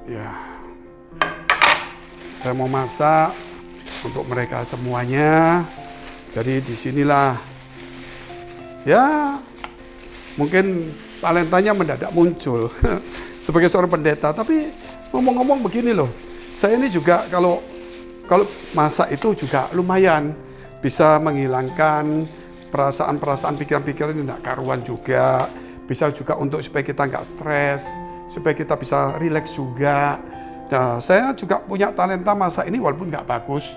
Ya, saya mau masak untuk mereka semuanya. Jadi disinilah, ya mungkin talentanya mendadak muncul sebagai seorang pendeta. Tapi ngomong-ngomong begini loh, saya ini juga kalau masak itu juga lumayan bisa menghilangkan perasaan-perasaan, pikiran-pikiran yang tidak karuan juga. Bisa juga untuk supaya kita nggak stres, supaya kita bisa rileks juga. Nah, saya juga punya talenta masak ini walaupun nggak bagus,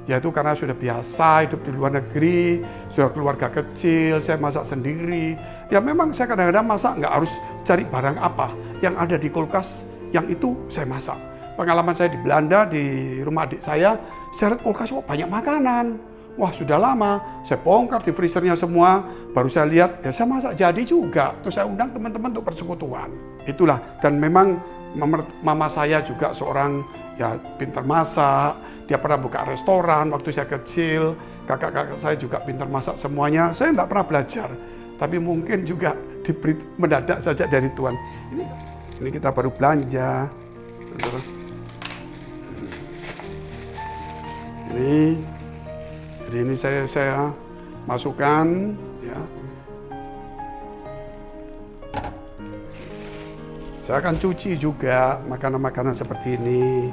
yaitu karena sudah biasa hidup di luar negeri, sudah keluarga kecil, saya masak sendiri. Ya memang saya kadang-kadang masak nggak harus cari barang apa, yang ada di kulkas, yang itu saya masak. Pengalaman saya di Belanda, di rumah adik saya lihat kulkas, wah banyak makanan. Wah sudah lama, saya bongkar di freezernya semua, baru saya lihat, ya saya masak jadi juga. Terus saya undang teman-teman untuk persekutuan. Itulah, dan memang mama saya juga seorang ya pintar masak, dia pernah buka restoran waktu saya kecil, kakak-kakak saya juga pintar masak semuanya. Saya tidak pernah belajar, tapi mungkin juga diberi mendadak saja dari Tuhan. Ini kita baru belanja. Jadi ini saya masukkan ya. Saya akan cuci juga makanan-makanan seperti ini.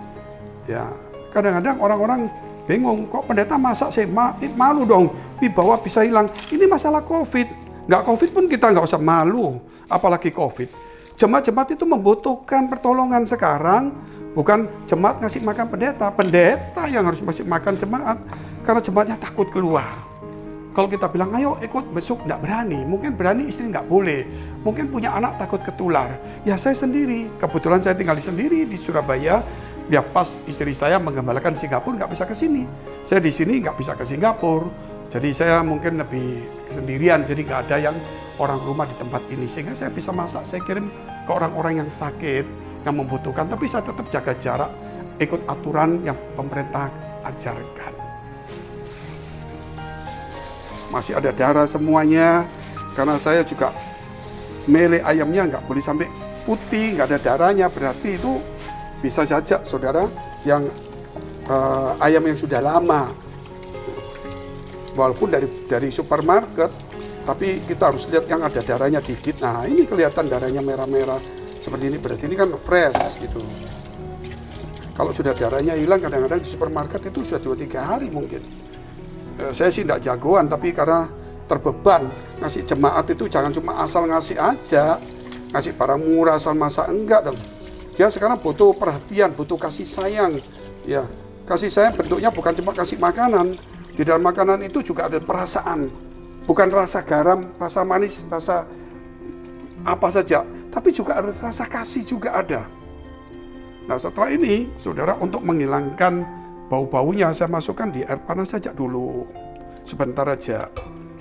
Ya, kadang-kadang orang-orang bingung, kok pendeta masak sih? Malu dong, wibawa bisa hilang. Ini masalah COVID. Nggak COVID pun kita nggak usah malu, apalagi COVID. Jemaat-jemaat itu membutuhkan pertolongan sekarang. Bukan jemaat ngasih makan pendeta, pendeta yang harus ngasih makan jemaat. Karena jemaatnya takut keluar. Kalau kita bilang, ayo ikut besok, nggak berani. Mungkin berani, istri nggak boleh. Mungkin punya anak takut ketular. Ya saya sendiri, kebetulan saya tinggal sendiri di Surabaya. Ya pas istri saya menggembalakan Singapura, nggak bisa ke sini. Saya di sini nggak bisa ke Singapura. Jadi saya mungkin lebih sendirian, jadi nggak ada yang orang rumah di tempat ini. Sehingga saya bisa masak, saya kirim ke orang-orang yang sakit, yang membutuhkan. Tapi saya tetap jaga jarak, ikut aturan yang pemerintah ajarkan. Masih ada darah semuanya, karena saya juga mele ayamnya nggak boleh sampai putih, nggak ada darahnya, berarti itu bisa saja saudara yang ayam yang sudah lama, walaupun dari supermarket, tapi kita harus lihat yang ada darahnya dikit. Nah ini kelihatan darahnya merah-merah seperti ini, berarti ini kan fresh gitu. Kalau sudah darahnya hilang, kadang-kadang di supermarket itu sudah 2-3 hari mungkin. Saya sih tidak jagoan, tapi karena terbeban ngasih jemaat itu jangan cuma asal ngasih aja, ngasih barang murah asal masak, enggak dong. Dia sekarang butuh perhatian, butuh kasih sayang. Ya, kasih sayang bentuknya bukan cuma kasih makanan. Di dalam makanan itu juga ada perasaan, bukan rasa garam, rasa manis, rasa apa saja, tapi juga ada rasa kasih juga ada. Nah setelah ini, saudara, untuk menghilangkan bau-baunya saya masukkan di air panas saja dulu, sebentar aja,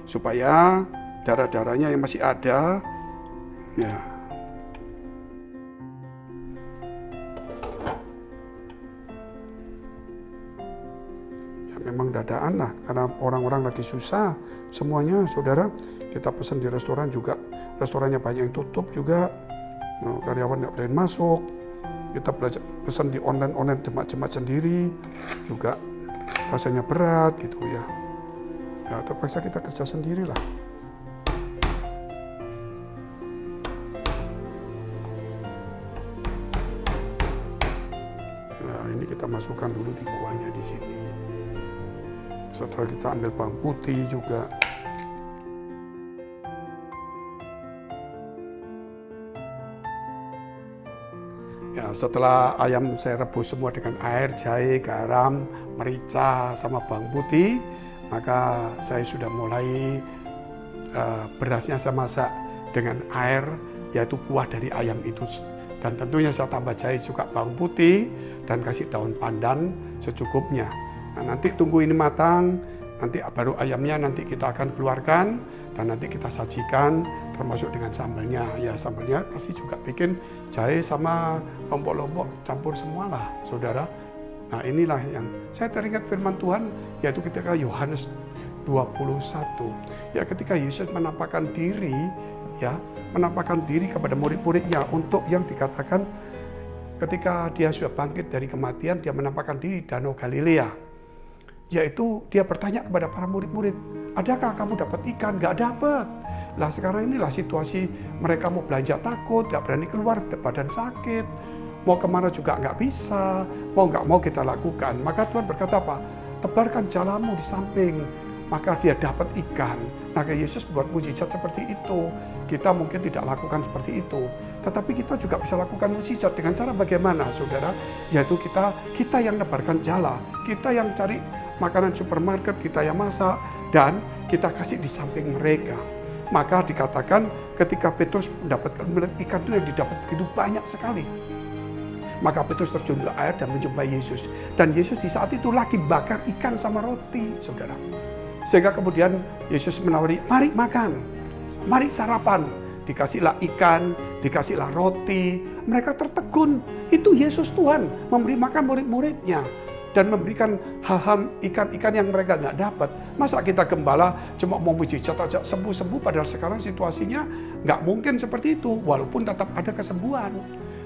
supaya darah-darahnya yang masih ada, ya. Ya memang dadaan lah, karena orang-orang lagi susah, semuanya saudara, kita pesan di restoran juga, restorannya banyak yang tutup juga, karyawan nggak berani masuk. Kita belajar pesan di online jemaat-jemaat sendiri juga rasanya berat gitu ya. Ya terpaksa kita kerja sendirilah. Ya ini kita masukkan dulu di kuahnya di sini. Setelah kita ambil bawang putih juga. Ya, setelah ayam saya rebus semua dengan air, jahe, garam, merica, sama bawang putih, maka saya sudah mulai berasnya saya masak dengan air, yaitu kuah dari ayam itu. Dan tentunya saya tambah jahe juga bawang putih dan kasih daun pandan secukupnya. Nah, nanti tunggu ini matang, nanti baru ayamnya nanti kita akan keluarkan dan nanti kita sajikan termasuk dengan sambalnya. Ya sambalnya pasti juga bikin jahe sama lombok-lombok campur semualah, saudara. Nah inilah yang saya teringat firman Tuhan, yaitu ketika Yohanes 21. Ya ketika Yesus menampakkan diri, ya menampakkan diri kepada murid-muridnya untuk yang dikatakan ketika dia sudah bangkit dari kematian, dia menampakkan diri di Danau Galilea. Yaitu dia bertanya kepada para murid-murid, adakah kamu dapat ikan? Gak dapat. Lah sekarang inilah situasi mereka mau belanja takut, gak berani keluar, badan sakit. Mau kemana juga gak bisa, gak mau kita lakukan. Maka Tuhan berkata apa? Tebarkan jalamu di samping, maka dia dapat ikan. Nah, Yesus buat mujizat seperti itu. Kita mungkin tidak lakukan seperti itu, tetapi kita juga bisa lakukan mujizat dengan cara bagaimana, saudara? Yaitu kita yang nebarkan jala, kita yang cari makanan supermarket, kita yang masak, dan kita kasih di samping mereka. Maka dikatakan ketika Petrus mendapatkan ikan itu yang didapat begitu banyak sekali. Maka Petrus terjun ke air dan menjumpai Yesus. Dan Yesus di saat itu lagi bakar ikan sama roti, saudara. Sehingga kemudian Yesus menawari, mari makan, mari sarapan. Dikasihlah ikan, dikasihlah roti. Mereka tertegun, itu Yesus Tuhan memberi makan murid-muridnya. Dan memberikan hal-hal ikan-ikan yang mereka nggak dapat. Masa kita gembala cuma mau mujizat aja sembuh-sembuh, padahal sekarang situasinya nggak mungkin seperti itu, walaupun tetap ada kesembuhan.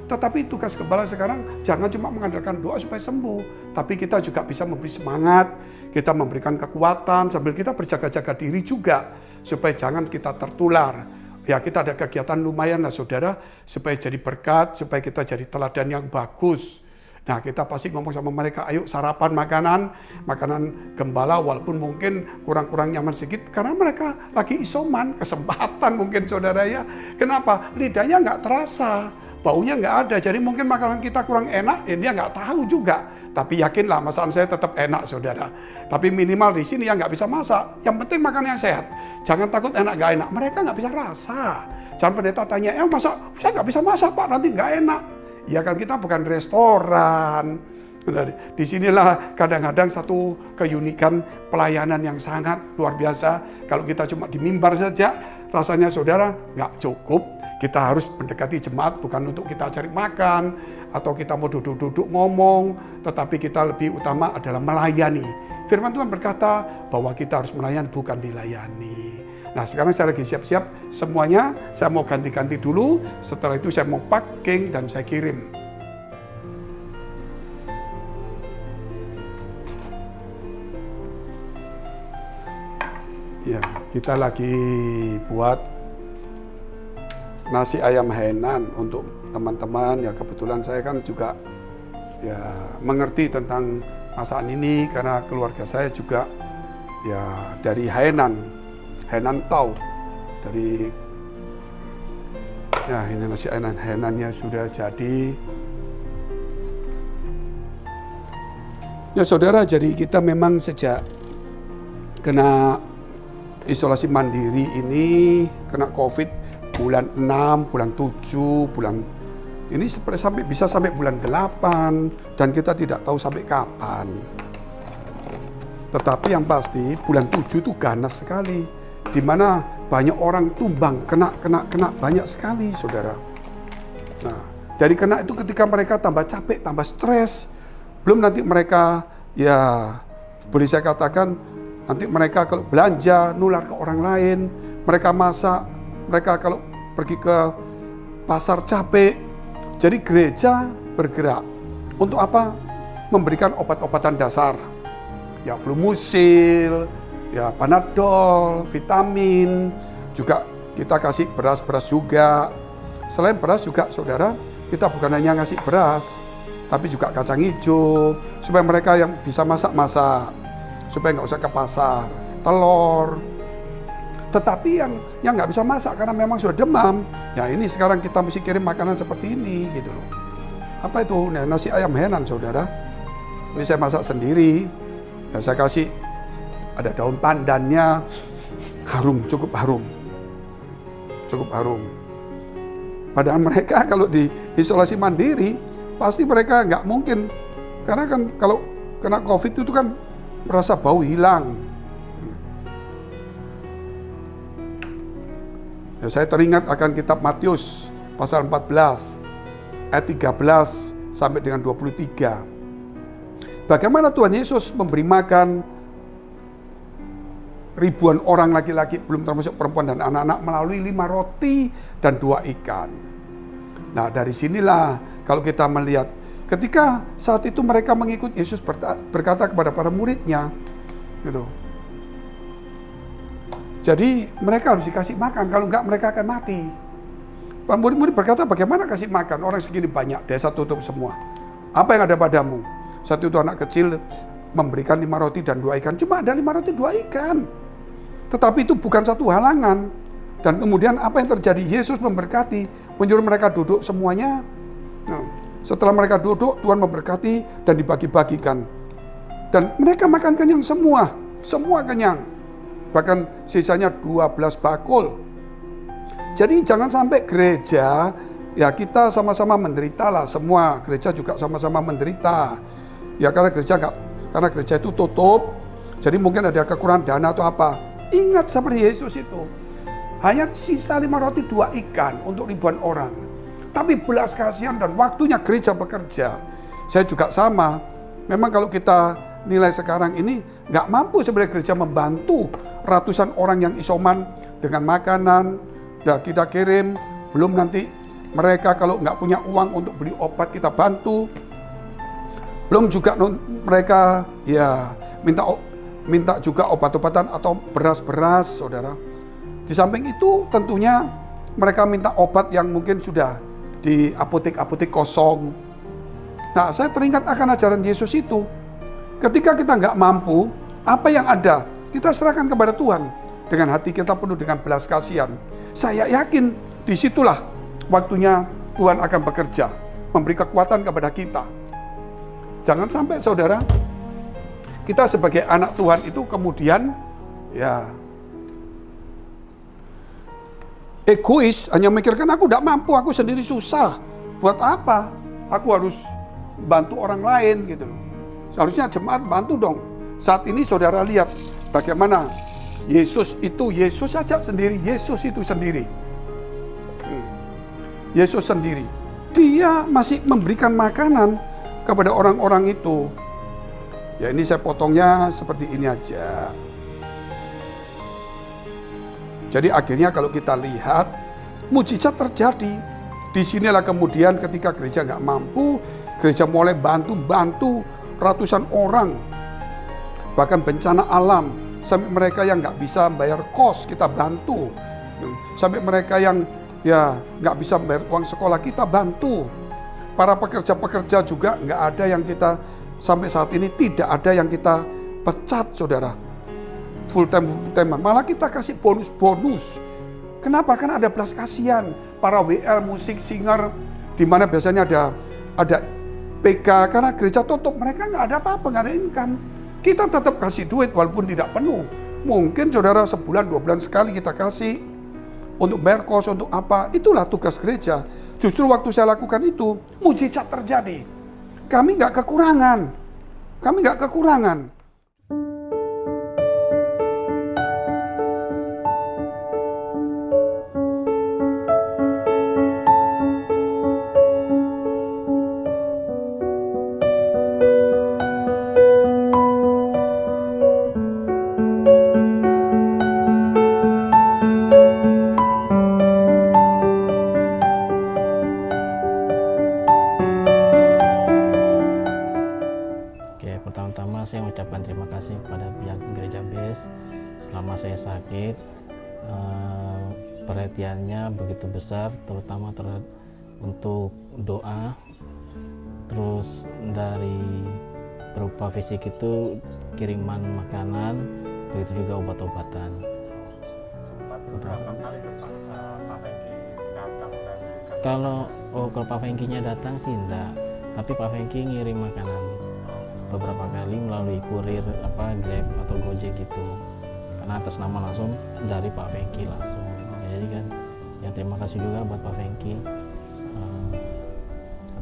Tetapi tugas gembala sekarang jangan cuma mengandalkan doa supaya sembuh, tapi kita juga bisa memberi semangat, kita memberikan kekuatan sambil kita berjaga-jaga diri juga supaya jangan kita tertular. Ya, kita ada kegiatan lumayan lah saudara, supaya jadi berkat, supaya kita jadi teladan yang bagus. Nah, kita pasti ngomong sama mereka, ayo sarapan makanan gembala walaupun mungkin kurang-kurang nyaman sedikit karena mereka lagi isoman, kesempatan mungkin saudara ya. Kenapa? Lidahnya nggak terasa, baunya nggak ada, jadi mungkin makanan kita kurang enak, ya dia nggak tahu juga. Tapi yakinlah masakan saya tetap enak saudara. Tapi minimal di sini yang nggak bisa masak, yang penting makan yang sehat. Jangan takut enak nggak enak, mereka nggak bisa rasa. Jangan pendeta tanya, masa saya nggak bisa masak Pak, nanti nggak enak. Ya kan kita bukan restoran. Disinilah kadang-kadang satu keunikan pelayanan yang sangat luar biasa. Kalau kita cuma di mimbar saja, rasanya saudara nggak cukup. Kita harus mendekati jemaat bukan untuk kita cari makan atau kita mau duduk-duduk ngomong, tetapi kita lebih utama adalah melayani. Firman Tuhan berkata bahwa kita harus melayani bukan dilayani. Nah, sekarang saya lagi siap-siap semuanya, saya mau ganti-ganti dulu, setelah itu saya mau packing dan saya kirim. Ya, kita lagi buat nasi ayam Hainan untuk teman-teman. Ya, kebetulan saya kan juga ya mengerti tentang masakan ini karena keluarga saya juga ya dari Hainan Tau, dari ya ini nasi Hainannya sudah jadi. Ya saudara, jadi kita memang sejak kena isolasi mandiri ini, kena COVID bulan 6, bulan 7, bulan ini bisa sampai bulan 8 dan kita tidak tahu sampai kapan. Tetapi yang pasti bulan 7 itu ganas sekali, di mana banyak orang tumbang, kena banyak sekali, saudara. Nah, dari kena itu ketika mereka tambah capek, tambah stres, belum nanti mereka, ya boleh saya katakan, nanti mereka kalau belanja, nular ke orang lain, mereka masak, mereka kalau pergi ke pasar capek. Jadi gereja bergerak, untuk apa? Memberikan obat-obatan dasar, ya Flumusil, ya Panadol, vitamin, juga kita kasih beras-beras juga. Selain beras juga saudara, kita bukan hanya ngasih beras, tapi juga kacang hijau, supaya mereka yang bisa masak-masak, supaya nggak usah ke pasar, telur. Tetapi yang nggak bisa masak karena memang sudah demam, ya ini sekarang kita mesti kirim makanan seperti ini gitu loh. Apa itu? Nah, nasi ayam Hainan saudara. Ini saya masak sendiri, ya saya kasih ada daun pandannya, harum, cukup harum. Padahal mereka kalau di isolasi mandiri, pasti mereka nggak mungkin. Karena kan kalau kena COVID itu kan rasa bau hilang. Ya, saya teringat akan kitab Matius pasal 14, ayat 13 sampai dengan 23. Bagaimana Tuhan Yesus memberi makan ribuan orang laki-laki, belum termasuk perempuan dan anak-anak, melalui 5 roti dan 2 ikan. Nah, dari sinilah kalau kita melihat ketika saat itu mereka mengikut Yesus berkata kepada para muridnya gitu. Jadi mereka harus dikasih makan, kalau enggak mereka akan mati. Para murid-murid berkata, bagaimana kasih makan? Orang segini banyak, desa tutup semua. Apa yang ada padamu? Saat itu anak kecil memberikan 5 roti dan 2 ikan. Cuma ada 5 roti 2 ikan. Tetapi itu bukan satu halangan. Dan kemudian apa yang terjadi? Yesus memberkati, menyuruh mereka duduk semuanya. Nah, setelah mereka duduk, Tuhan memberkati dan dibagi-bagikan. Dan mereka makan kenyang semua kenyang. Bahkan sisanya 12 bakul. Jadi jangan sampai gereja, ya kita sama-sama menderita lah. Semua gereja juga sama-sama menderita. Ya karena gereja itu tutup, jadi mungkin ada kekurangan dana atau apa. Ingat seperti Yesus itu, hanya sisa 5 roti 2 ikan untuk ribuan orang. Tapi belas kasihan dan waktunya gereja bekerja. Saya juga sama, memang kalau kita nilai sekarang ini, nggak mampu sebenarnya gereja membantu ratusan orang yang isoman dengan makanan, nah kita kirim, belum nanti mereka kalau nggak punya uang untuk beli obat kita bantu. Belum juga mereka ya minta juga obat-obatan atau beras-beras, saudara. Di samping itu tentunya mereka minta obat yang mungkin sudah di apotek-apotek kosong. Nah, saya teringat akan ajaran Yesus itu. Ketika kita nggak mampu, apa yang ada kita serahkan kepada Tuhan dengan hati kita penuh dengan belas kasihan. Saya yakin disitulah waktunya Tuhan akan bekerja, memberi kekuatan kepada kita. Jangan sampai saudara, kita sebagai anak Tuhan itu kemudian ya egois, hanya memikirkan aku tidak mampu, aku sendiri susah. Buat apa? Aku harus bantu orang lain gitu loh. Seharusnya jemaat bantu dong. Saat ini saudara lihat bagaimana Yesus saja sendiri, Yesus itu sendiri. Yesus sendiri. Dia masih memberikan makanan kepada orang-orang itu. Ya ini saya potongnya seperti ini aja. Jadi akhirnya kalau kita lihat, mujizat terjadi. Disinilah kemudian ketika gereja nggak mampu, gereja mulai bantu ratusan orang. Bahkan bencana alam, sampai mereka yang nggak bisa bayar kos, kita bantu. Sampai mereka yang ya nggak bisa bayar uang sekolah, kita bantu. Para pekerja-pekerja juga nggak ada yang kita, sampai saat ini tidak ada yang kita pecat, saudara. Full time, malah kita kasih bonus-bonus. Kenapa? Karena ada belas kasihan. Para WL, musik, singer, di mana biasanya ada PK, karena gereja tutup, mereka nggak ada apa-apa, nggak ada income. Kita tetap kasih duit walaupun tidak penuh. Mungkin saudara sebulan, 2 bulan sekali kita kasih untuk bayar kos, untuk apa. Itulah tugas gereja. Justru waktu saya lakukan itu, mujizat terjadi. Kami nggak kekurangan. Pertama-tama saya mengucapkan terima kasih kepada pihak Gereja BES selama saya sakit. Perhatiannya begitu besar, terutama untuk doa, terus dari berupa fisik itu kiriman makanan, begitu juga obat-obatan. Kalau Pak Fengkinya datang sih enggak, tapi Pak Fengki ngirim makanan beberapa kali melalui kurir Grab atau Gojek gitu, karena atas nama langsung dari Pak Fengki langsung. Jadi kan ya terima kasih juga buat Pak Fengki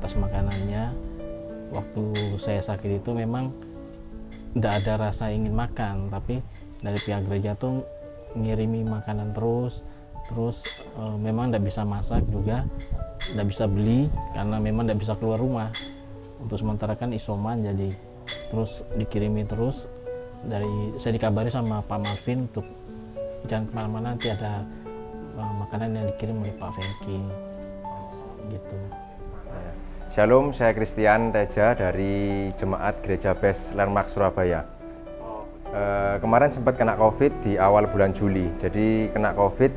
atas makanannya. Waktu saya sakit itu memang tidak ada rasa ingin makan, tapi dari pihak gereja tuh ngirimi makanan terus memang tidak bisa masak juga, tidak bisa beli karena memang tidak bisa keluar rumah. Untuk sementara kan isoman, jadi terus dikirimi terus. Saya dikabari sama Pak Marvin untuk jangan kemana-mana, nanti ada makanan yang dikirim oleh Pak Fengki. gitu. Shalom, saya Christian Teja dari Jemaat Gereja BES Landmark Surabaya. Kemarin sempat kena COVID di awal bulan Juli. Jadi kena COVID,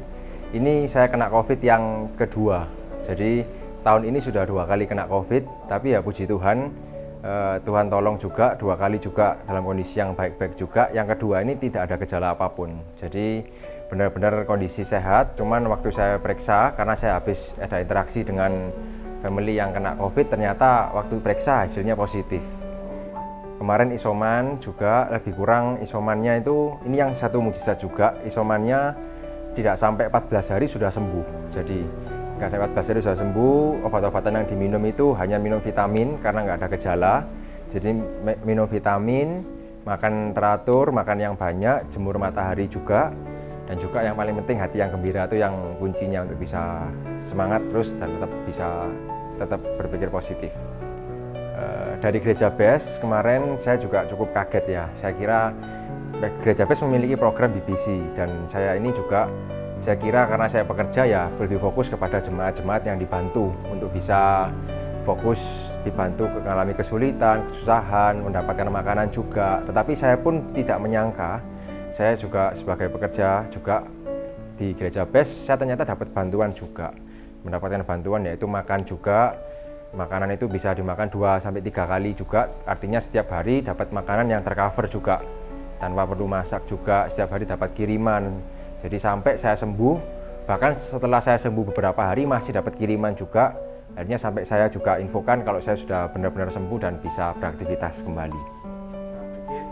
ini saya kena COVID yang kedua. Jadi tahun ini sudah 2 kali kena COVID, tapi ya puji Tuhan, Tuhan tolong juga 2 kali juga dalam kondisi yang baik-baik juga. Yang kedua ini tidak ada gejala apapun. Jadi benar-benar kondisi sehat. Cuman waktu saya periksa, karena saya habis ada interaksi dengan family yang kena COVID, ternyata waktu periksa hasilnya positif. Kemarin isoman juga lebih kurang, isomannya itu, ini yang satu mukjizat juga, isomannya tidak sampai 14 hari sudah sembuh. Jadi nggak sampai 14 hari sudah sembuh, obat-obatan yang diminum itu hanya minum vitamin karena nggak ada gejala. Jadi minum vitamin, makan teratur, makan yang banyak, jemur matahari juga. Dan juga yang paling penting hati yang gembira itu yang kuncinya untuk bisa semangat terus dan tetap berpikir positif. Dari Gereja BES kemarin saya juga cukup kaget ya. Saya kira Gereja BES memiliki program BBC dan saya ini juga saya kira karena saya pekerja ya lebih fokus kepada jemaat-jemaat yang dibantu untuk bisa fokus dibantu mengalami kesulitan, kesusahan, mendapatkan makanan juga. Tetapi saya pun tidak menyangka, saya juga sebagai pekerja juga di Gereja BES, saya ternyata dapat bantuan juga. Mendapatkan bantuan yaitu makan juga. Makanan itu bisa dimakan 2-3 kali juga, artinya setiap hari dapat makanan yang tercover juga, tanpa perlu masak juga, setiap hari dapat kiriman. Jadi sampai saya sembuh, bahkan setelah saya sembuh beberapa hari masih dapat kiriman juga, akhirnya sampai saya juga infokan kalau saya sudah benar-benar sembuh dan bisa beraktivitas kembali. Mungkin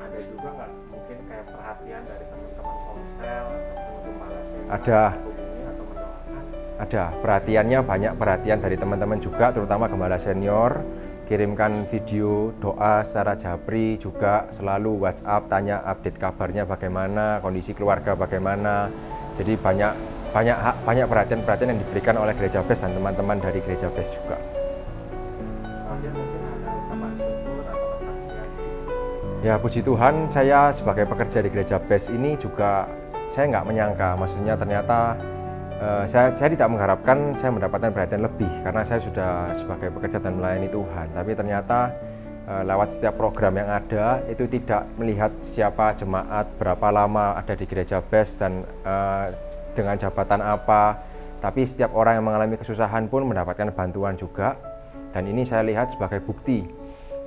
ada juga nggak mungkin kayak perhatian dari teman-teman Komsel untuk Malaysia Ada. atau mendoakan? Ada, perhatiannya banyak, perhatian dari teman-teman juga, terutama gembala senior, kirimkan video doa secara japri juga, selalu WhatsApp, tanya update kabarnya bagaimana, kondisi keluarga bagaimana. Jadi banyak perhatian-perhatian yang diberikan oleh Gereja BES dan teman-teman dari Gereja BES juga. Kemudian mungkin ada ucapan syukur atau kesaksian sih. Ya puji Tuhan, saya sebagai pekerja di Gereja BES ini juga saya nggak menyangka, maksudnya ternyata saya tidak mengharapkan saya mendapatkan perhatian lebih karena saya sudah sebagai pekerja dan melayani Tuhan. Tapi ternyata lewat setiap program yang ada itu tidak melihat siapa jemaat, berapa lama ada di Gereja BES dan dengan jabatan apa. Tapi setiap orang yang mengalami kesusahan pun mendapatkan bantuan juga. Dan ini saya lihat sebagai bukti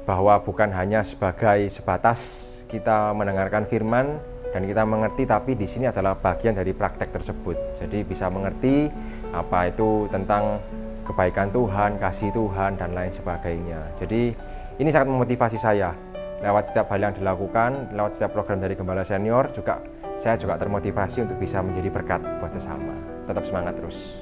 bahwa bukan hanya sebatas kita mendengarkan firman dan kita mengerti, tapi di sini adalah bagian dari praktek tersebut. Jadi bisa mengerti apa itu tentang kebaikan Tuhan, kasih Tuhan, dan lain sebagainya. Jadi ini sangat memotivasi saya. Lewat setiap hal yang dilakukan, lewat setiap program dari Gembala Senior, saya juga termotivasi untuk bisa menjadi berkat buat sesama. Tetap semangat terus.